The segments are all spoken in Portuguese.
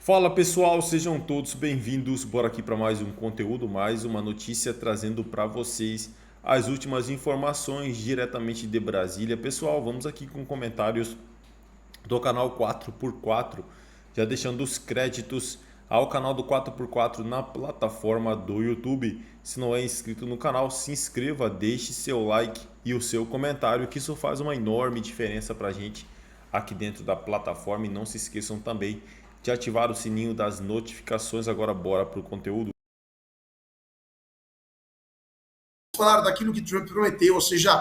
Fala pessoal, sejam todos bem-vindos. Bora aqui para mais um conteúdo, mais uma notícia trazendo para vocês as últimas informações diretamente de Brasília. Pessoal, vamos aqui com comentários do canal 4x4, já deixando os créditos ao canal do 4x4 na plataforma do YouTube. Se não é inscrito no canal, se inscreva, deixe seu like e o seu comentário, que isso faz uma enorme diferença para a gente aqui dentro da plataforma. E não se esqueçam também de ativar o sininho das notificações. Agora bora para o conteúdo. Falar daquilo que Trump prometeu, ou seja,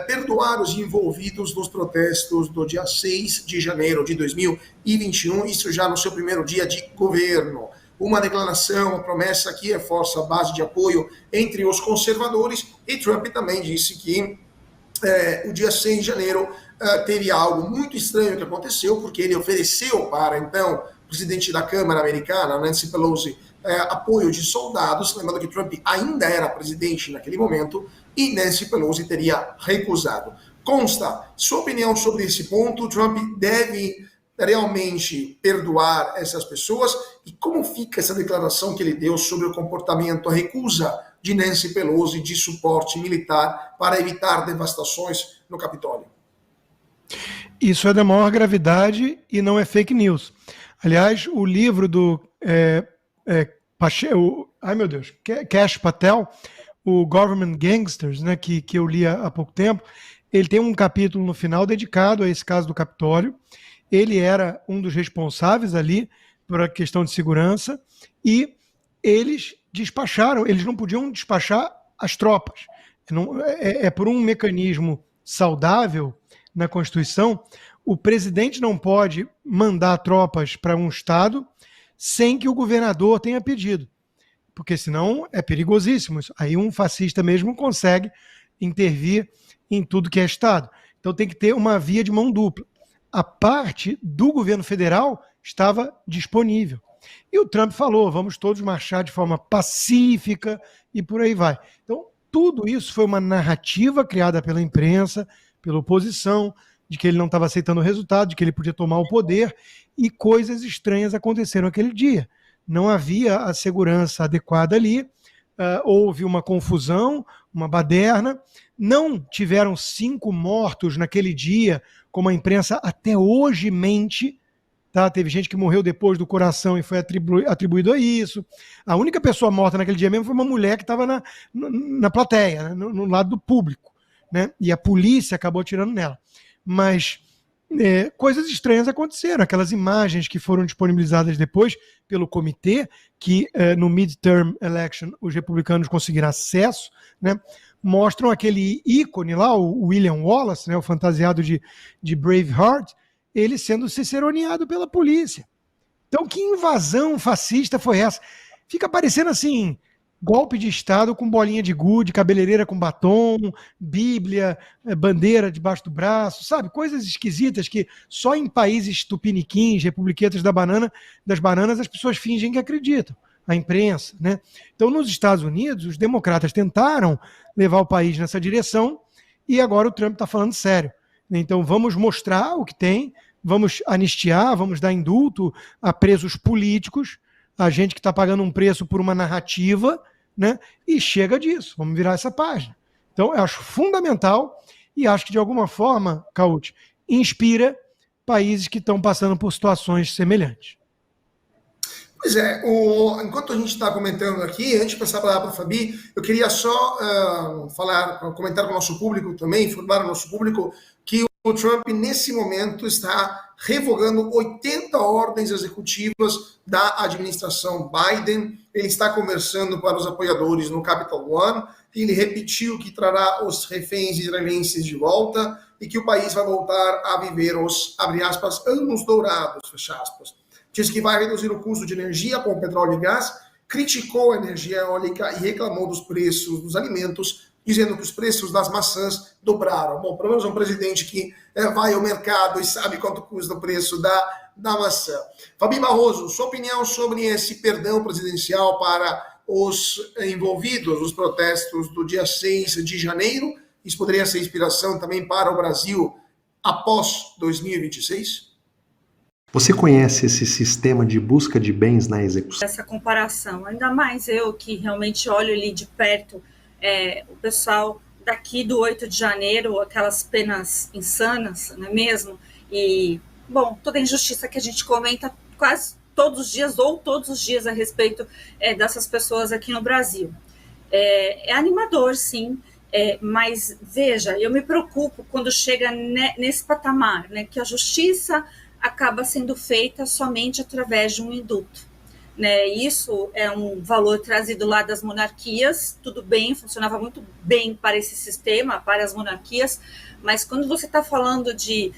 perdoar os envolvidos nos protestos do dia 6 de janeiro de 2021, isso já no seu primeiro dia de governo. Uma declaração, uma promessa que reforça a base de apoio entre os conservadores, e Trump também disse que o dia 6 de janeiro teve algo muito estranho que aconteceu, porque ele ofereceu para, então, o presidente da Câmara americana, Nancy Pelosi, apoio de soldados, lembrando que Trump ainda era presidente naquele momento, e Nancy Pelosi teria recusado. Consta, sua opinião sobre esse ponto, Trump deve realmente perdoar essas pessoas? E como fica essa declaração que ele deu sobre o comportamento, a recusa de Nancy Pelosi de suporte militar para evitar devastações no Capitólio? Isso é da maior gravidade e não é fake news. Aliás, o livro do Kash Patel, o Government Gangsters, né, que eu li há pouco tempo, ele tem um capítulo no final dedicado a esse caso do Capitólio. Ele era um dos responsáveis ali por a questão de segurança e eles despacharam, eles não podiam despachar as tropas. Por um mecanismo saudável na Constituição, o presidente não pode mandar tropas para um estado sem que o governador tenha pedido, porque senão é perigosíssimo. Aí um fascista mesmo consegue intervir em tudo que é estado. Então tem que ter uma via de mão dupla. A parte do governo federal estava disponível. E o Trump falou, vamos todos marchar de forma pacífica e por aí vai. Então, tudo isso foi uma narrativa criada pela imprensa, pela oposição, de que ele não estava aceitando o resultado, de que ele podia tomar o poder, e coisas estranhas aconteceram aquele dia. Não havia a segurança adequada ali, houve uma confusão, uma baderna, não tiveram 5 mortos naquele dia, como a imprensa até hoje mente. Tá? Teve gente que morreu depois do coração e foi atribuído a isso. A única pessoa morta naquele dia mesmo foi uma mulher que estava na plateia, né? no lado do público, né? E a polícia acabou atirando nela. Mas coisas estranhas aconteceram. Aquelas imagens que foram disponibilizadas depois pelo comitê, que no midterm election os republicanos conseguiram acesso, né? Mostram aquele ícone lá, o William Wallace, né? O fantasiado de Braveheart, ele sendo ciceroneado pela polícia. Então, que invasão fascista foi essa? Fica parecendo assim, golpe de Estado com bolinha de gude, cabeleireira com batom, bíblia, bandeira debaixo do braço, sabe? Coisas esquisitas que só em países tupiniquins, republiquetas das bananas, as pessoas fingem que acreditam. A imprensa, né? Então, nos Estados Unidos, os democratas tentaram levar o país nessa direção e agora o Trump está falando sério. Então, vamos mostrar o que tem, vamos anistiar, vamos dar indulto a presos políticos, a gente que está pagando um preço por uma narrativa, né? E chega disso, vamos virar essa página. Então, eu acho fundamental e acho que, de alguma forma, Caute, inspira países que estão passando por situações semelhantes. Pois é, enquanto a gente está comentando aqui, antes de passar a palavra para a Fabi, eu queria só comentar com o nosso público também, informar o nosso público que o Trump, nesse momento, está revogando 80 ordens executivas da administração Biden. Ele está conversando para os apoiadores no Capital One, e ele repetiu que trará os reféns israelenses de volta e que o país vai voltar a viver os, abre aspas, anos dourados, fecha aspas. Diz que vai reduzir o custo de energia com petróleo e gás, criticou a energia eólica e reclamou dos preços dos alimentos, dizendo que os preços das maçãs dobraram. Bom, pelo menos um presidente que vai ao mercado e sabe quanto custa o preço da maçã. Fabi Barroso, sua opinião sobre esse perdão presidencial para os envolvidos nos protestos do dia 6 de janeiro? Isso poderia ser inspiração também para o Brasil após 2026? Você conhece esse sistema de busca de bens na execução? Essa comparação, ainda mais eu que realmente olho ali de perto o pessoal daqui do 8 de janeiro, aquelas penas insanas, não é mesmo? E, bom, toda a injustiça que a gente comenta quase todos os dias ou todos os dias a respeito dessas pessoas aqui no Brasil. É animador, sim, mas veja, eu me preocupo quando chega nesse patamar, né, que a justiça acaba sendo feita somente através de um indulto. Né? Isso é um valor trazido lá das monarquias, tudo bem, funcionava muito bem para esse sistema, para as monarquias, mas quando você está falando de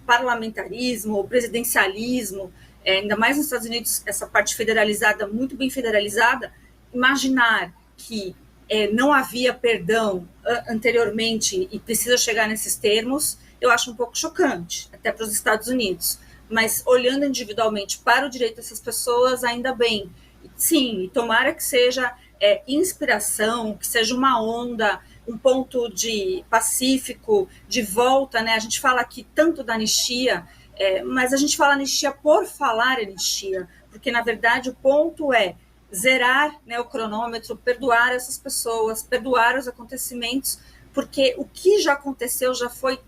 parlamentarismo ou presidencialismo, ainda mais nos Estados Unidos, essa parte federalizada, muito bem federalizada, imaginar que não havia perdão anteriormente e precisa chegar nesses termos, eu acho um pouco chocante, até para os Estados Unidos. Mas olhando individualmente para o direito dessas pessoas, ainda bem. Sim, e tomara que seja inspiração, que seja uma onda, um ponto de pacífico, de volta, né? A gente fala aqui tanto da anistia, mas a gente fala anistia por falar anistia, porque na verdade o ponto é zerar, né, o cronômetro, perdoar essas pessoas, perdoar os acontecimentos, porque o que já aconteceu já foi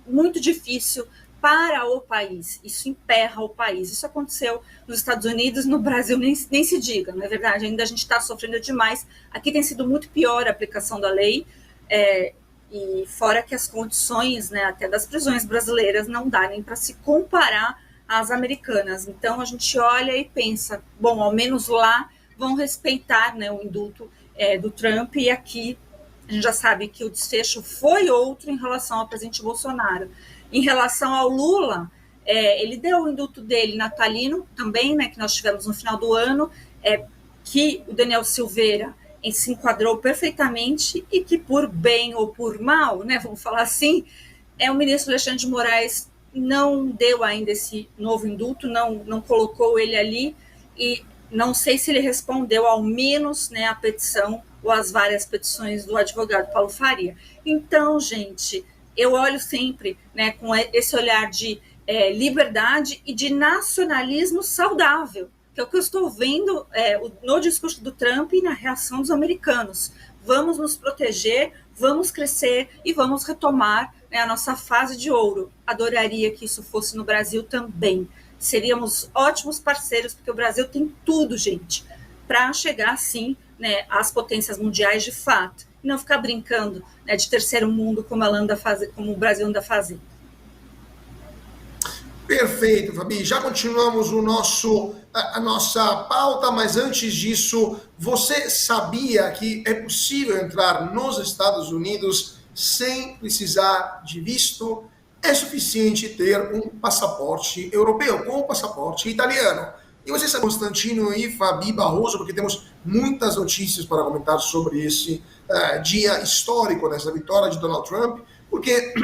muito difícil para o país, isso emperra o país. Isso aconteceu nos Estados Unidos, no Brasil nem se diga, não é verdade? Ainda a gente está sofrendo demais. Aqui tem sido muito pior a aplicação da lei, e fora que as condições, né, até das prisões brasileiras não dá nem para se comparar às americanas. Então a gente olha e pensa, bom, ao menos lá vão respeitar, né, o indulto do Trump, e aqui a gente já sabe que o desfecho foi outro em relação ao presidente Bolsonaro. Em relação ao Lula, ele deu o indulto dele natalino também, né, que nós tivemos no final do ano, que o Daniel Silveira se enquadrou perfeitamente e que por bem ou por mal, né, vamos falar assim, o ministro Alexandre de Moraes não deu ainda esse novo indulto, não colocou ele ali, e não sei se ele respondeu ao menos, né, a petição ou as várias petições do advogado Paulo Faria. Então, gente, eu olho sempre, né, com esse olhar de liberdade e de nacionalismo saudável, que é o que eu estou vendo no discurso do Trump e na reação dos americanos. Vamos nos proteger, vamos crescer e vamos retomar, né, a nossa fase de ouro. Adoraria que isso fosse no Brasil também. Seríamos ótimos parceiros, porque o Brasil tem tudo, gente, para chegar, sim, né, às potências mundiais de fato, e não ficar brincando, né, de terceiro mundo como o Brasil anda fazendo. Perfeito, Fabi. Já continuamos a nossa pauta, mas antes disso, você sabia que é possível entrar nos Estados Unidos sem precisar de visto? É suficiente ter um passaporte europeu com um passaporte italiano. E você sabe, Constantino e Fabi Barroso, porque temos muitas notícias para comentar sobre esse dia histórico dessa vitória de Donald Trump, porque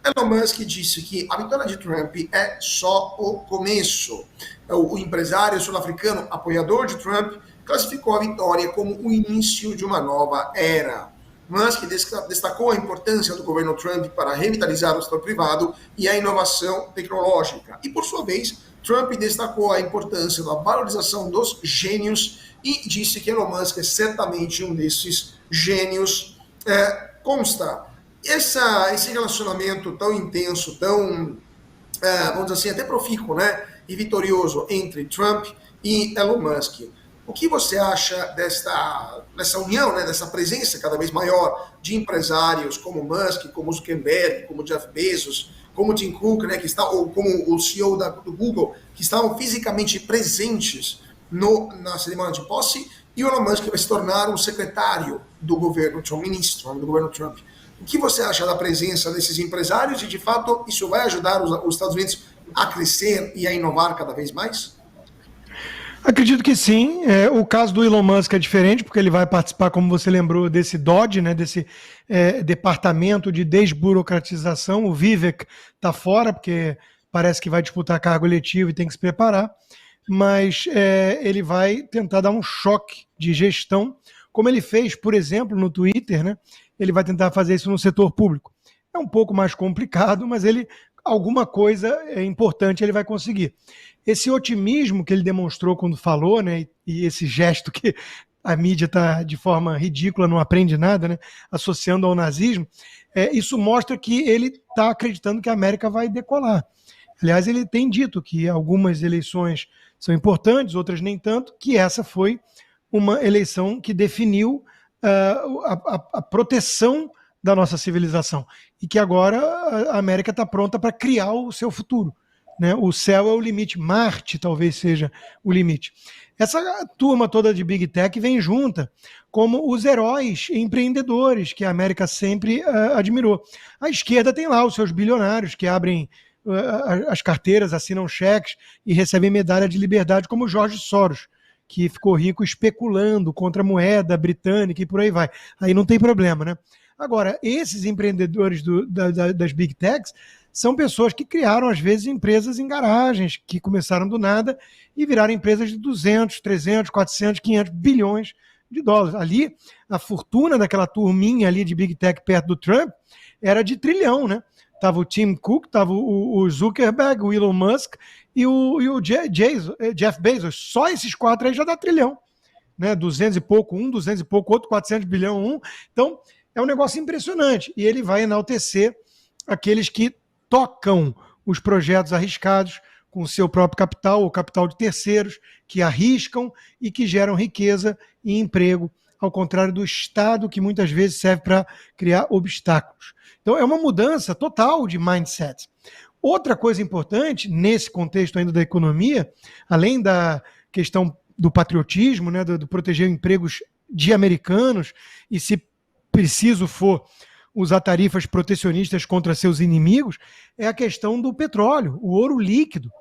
Elon Musk disse que a vitória de Trump é só o começo. O empresário sul-africano, apoiador de Trump, classificou a vitória como o início de uma nova era. Musk destacou a importância do governo Trump para revitalizar o setor privado e a inovação tecnológica. E, por sua vez, Trump destacou a importância da valorização dos gênios e disse que Elon Musk é certamente um desses gênios. Consta, esse relacionamento tão intenso, tão, vamos dizer assim, até profícuo, né, e vitorioso entre Trump e Elon Musk. O que você acha dessa união, né, dessa presença cada vez maior de empresários como Musk, como Zuckerberg, como Jeff Bezos, como Tim Cook, né, ou como o CEO do Google, que estavam fisicamente presentes na cerimônia de posse, e o Elon Musk vai se tornar um secretário do governo Trump, ministro do governo Trump. O que você acha da presença desses empresários e, de fato, isso vai ajudar os Estados Unidos a crescer e a inovar cada vez mais? Acredito que sim. O caso do Elon Musk é diferente, porque ele vai participar, como você lembrou, desse DOD, né, desse departamento de desburocratização. O Vivek está fora, porque parece que vai disputar cargo eletivo e tem que se preparar. Mas ele vai tentar dar um choque de gestão, como ele fez, por exemplo, no Twitter, né? Ele vai tentar fazer isso no setor público. É um pouco mais complicado, mas ele alguma coisa importante ele vai conseguir. Esse otimismo que ele demonstrou quando falou, né, e esse gesto que a mídia está de forma ridícula, não aprende nada, né, associando ao nazismo, isso mostra que ele está acreditando que a América vai decolar. Aliás, ele tem dito que algumas eleições são importantes, outras nem tanto, que essa foi uma eleição que definiu a proteção da nossa civilização e que agora a América está pronta para criar o seu futuro. Né? O céu é o limite, Marte talvez seja o limite. Essa turma toda de Big Tech vem junta como os heróis empreendedores que a América sempre admirou. A esquerda tem lá os seus bilionários que abrem as carteiras, assinam cheques e recebem medalha de liberdade, como Jorge Soros, que ficou rico especulando contra a moeda britânica e por aí vai. Aí não tem problema, né? Agora, esses empreendedores das Big Techs são pessoas que criaram, às vezes, empresas em garagens, que começaram do nada e viraram empresas de 200, 300, 400, 500 bilhões de dólares. Ali, a fortuna daquela turminha ali de Big Tech perto do Trump era de trilhão, né? Tava o Tim Cook, tava o Zuckerberg, o Elon Musk e o Jeff Bezos. Só esses 4 aí já dá trilhão. Né? 200 e pouco um, 200 e pouco outro, 400 bilhão um. Então, é um negócio impressionante. E ele vai enaltecer aqueles que tocam os projetos arriscados com o seu próprio capital ou capital de terceiros, que arriscam e que geram riqueza e emprego, ao contrário do Estado, que muitas vezes serve para criar obstáculos. Então, é uma mudança total de mindset. Outra coisa importante, nesse contexto ainda da economia, além da questão do patriotismo, né, do proteger empregos de americanos, e se preciso for usar tarifas protecionistas contra seus inimigos, é a questão do petróleo, o ouro líquido.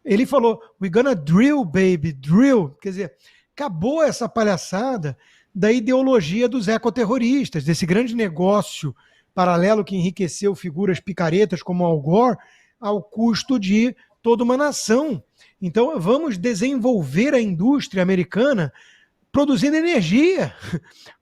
Ele falou, we're gonna drill, baby, drill. Quer dizer, acabou essa palhaçada da ideologia dos ecoterroristas, desse grande negócio paralelo que enriqueceu figuras picaretas como Al Gore ao custo de toda uma nação. Então, vamos desenvolver a indústria americana produzindo energia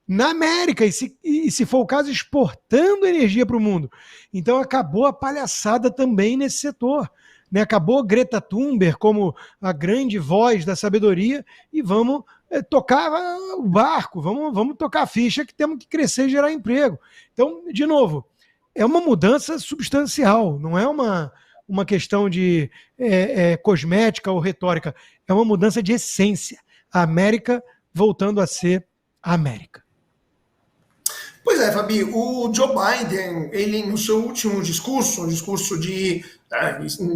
na América e se for o caso, exportando energia para o mundo. Então, acabou a palhaçada também nesse setor. Né? Acabou Greta Thunberg como a grande voz da sabedoria e vamos tocar o barco, vamos tocar a ficha que temos que crescer e gerar emprego. Então, de novo, é uma mudança substancial, não é uma questão de cosmética ou retórica, é uma mudança de essência. A América voltando a ser a América. Pois é, Fabi, o Joe Biden, ele no seu último discurso, um discurso de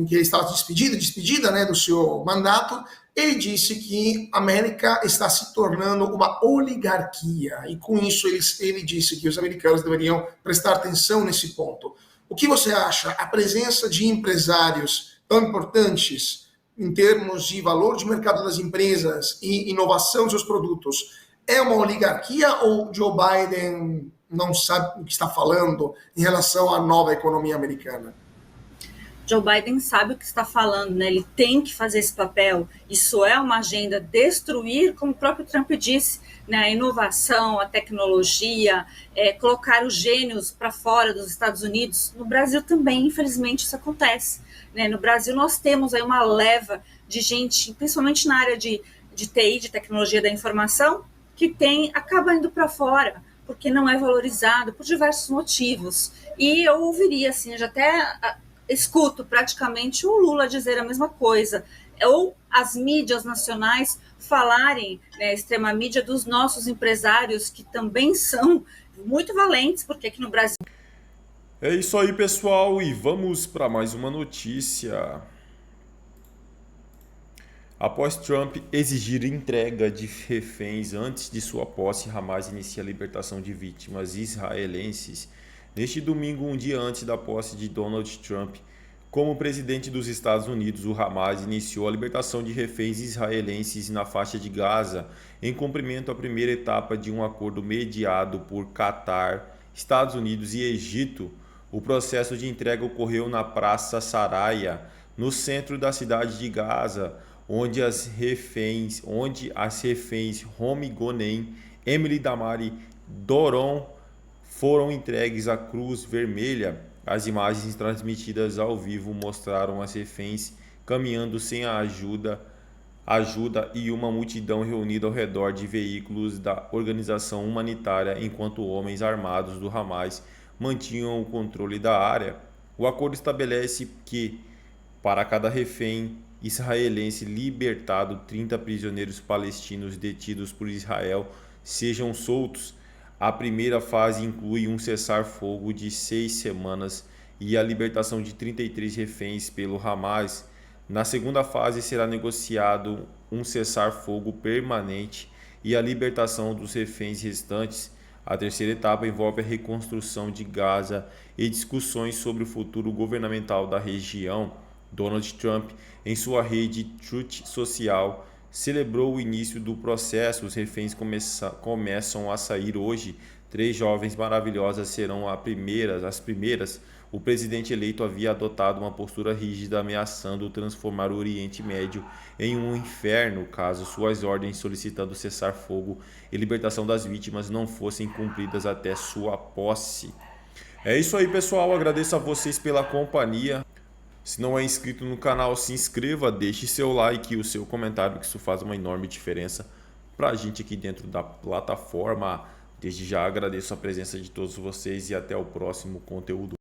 que ele estava despedida, né, do seu mandato, ele disse que a América está se tornando uma oligarquia, e com isso ele disse que os americanos deveriam prestar atenção nesse ponto. O que você acha? A presença de empresários tão importantes em termos de valor de mercado das empresas e inovação dos seus produtos é uma oligarquia ou Joe Biden não sabe o que está falando em relação à nova economia americana? Joe Biden sabe o que está falando, né? Ele tem que fazer esse papel. Isso é uma agenda destruir, como o próprio Trump disse, né? A inovação, a tecnologia, colocar os gênios para fora dos Estados Unidos. No Brasil também, infelizmente, isso acontece. Né? No Brasil nós temos aí uma leva de gente, principalmente na área de TI, de tecnologia da informação, que acaba indo para fora, porque não é valorizado por diversos motivos. E eu ouviria, assim, eu já até escuto praticamente o Lula dizer a mesma coisa, ou as mídias nacionais falarem, né, a extrema mídia, dos nossos empresários, que também são muito valentes, porque aqui no Brasil... É isso aí, pessoal, e vamos para mais uma notícia. Após Trump exigir entrega de reféns antes de sua posse, Hamas inicia a libertação de vítimas israelenses. Neste domingo, um dia antes da posse de Donald Trump como presidente dos Estados Unidos, o Hamas iniciou a libertação de reféns israelenses na faixa de Gaza, em cumprimento à primeira etapa de um acordo mediado por Catar, Estados Unidos e Egito. O processo de entrega ocorreu na Praça Saraya, no centro da cidade de Gaza, onde as reféns Romi Gonen, Emily Damari Doron foram entregues à Cruz Vermelha. As imagens transmitidas ao vivo mostraram as reféns caminhando sem a ajuda e uma multidão reunida ao redor de veículos da organização humanitária enquanto homens armados do Hamas mantinham o controle da área. O acordo estabelece que, para cada refém israelense libertado, 30 prisioneiros palestinos detidos por Israel sejam soltos. A primeira fase inclui um cessar-fogo de 6 semanas e a libertação de 33 reféns pelo Hamas. Na segunda fase será negociado um cessar-fogo permanente e a libertação dos reféns restantes. A terceira etapa envolve a reconstrução de Gaza e discussões sobre o futuro governamental da região. Donald Trump, em sua rede Truth Social, celebrou o início do processo. Os reféns começam a sair hoje. 3 jovens maravilhosas serão as primeiras. O presidente eleito havia adotado uma postura rígida, ameaçando transformar o Oriente Médio em um inferno caso suas ordens solicitando cessar-fogo e libertação das vítimas não fossem cumpridas até sua posse. É isso aí, pessoal. Agradeço a vocês pela companhia. Se não é inscrito no canal, se inscreva, deixe seu like e o seu comentário, que isso faz uma enorme diferença para a gente aqui dentro da plataforma. Desde já agradeço a presença de todos vocês e até o próximo conteúdo.